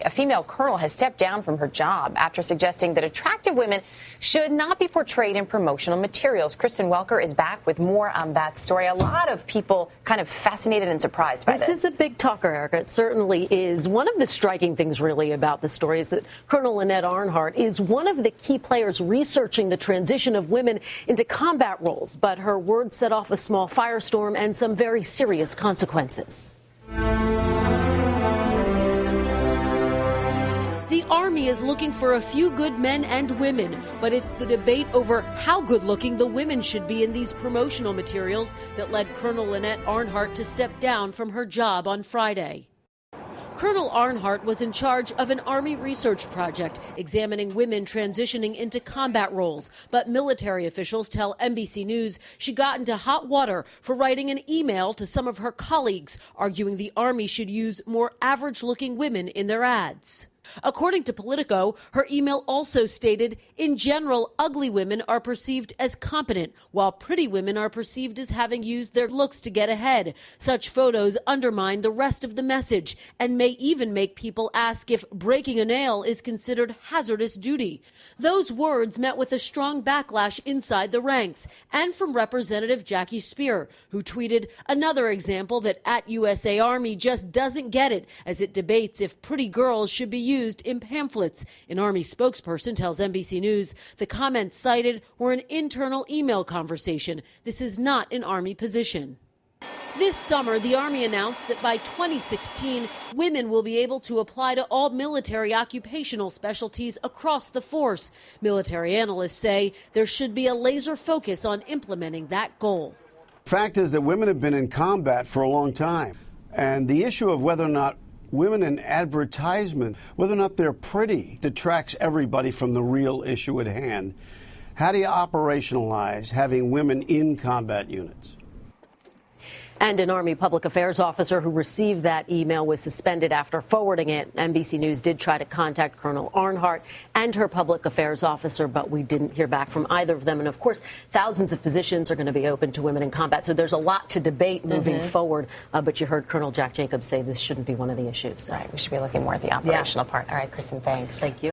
A female colonel has stepped down from her job after suggesting that attractive women should not be portrayed in promotional materials. Kristen Welker is back with more on that story. A lot of people kind of fascinated and surprised by this. This is a big talker, Erica. It certainly is. One of the striking things really about the story is that Colonel Lynette Arnhart is one of the key players researching the transition of women into combat roles. But her words set off a small firestorm and some very serious consequences. The Army is looking for a few good men and women, but it's the debate over how good-looking the women should be in these promotional materials that led Colonel Lynette Arnhart to step down from her job on Friday. Colonel Arnhart was in charge of an Army research project examining women transitioning into combat roles, but military officials tell NBC News she got into hot water for writing an email to some of her colleagues, arguing the Army should use more average-looking women in their ads. According to Politico, her email also stated, in general, ugly women are perceived as competent, while pretty women are perceived as having used their looks to get ahead. Such photos undermine the rest of the message and may even make people ask if breaking a nail is considered hazardous duty. Those words met with a strong backlash inside the ranks and from Representative Jackie Speer, who tweeted another example that @USA Army just doesn't get it as it debates if pretty girls should be used in pamphlets. An Army spokesperson tells NBC News the comments cited were an internal email conversation. This is not an Army position. This summer, the Army announced that by 2016, women will be able to apply to all military occupational specialties across the force. Military analysts say there should be a laser focus on implementing that goal. The fact is that women have been in combat for a long time, and the issue of whether or not women in advertisement, whether or not they're pretty, detracts everybody from the real issue at hand. How do you operationalize having women in combat units? And an Army public affairs officer who received that email was suspended after forwarding it. NBC News did try to contact Colonel Arnhart and her public affairs officer, but we didn't hear back from either of them. And of course, thousands of positions are going to be open to women in combat. So there's a lot to debate moving forward. But you heard Colonel Jack Jacobs say this shouldn't be one of the issues. Right. We should be looking more at the operational part. All right, Kristen, thanks. Thank you.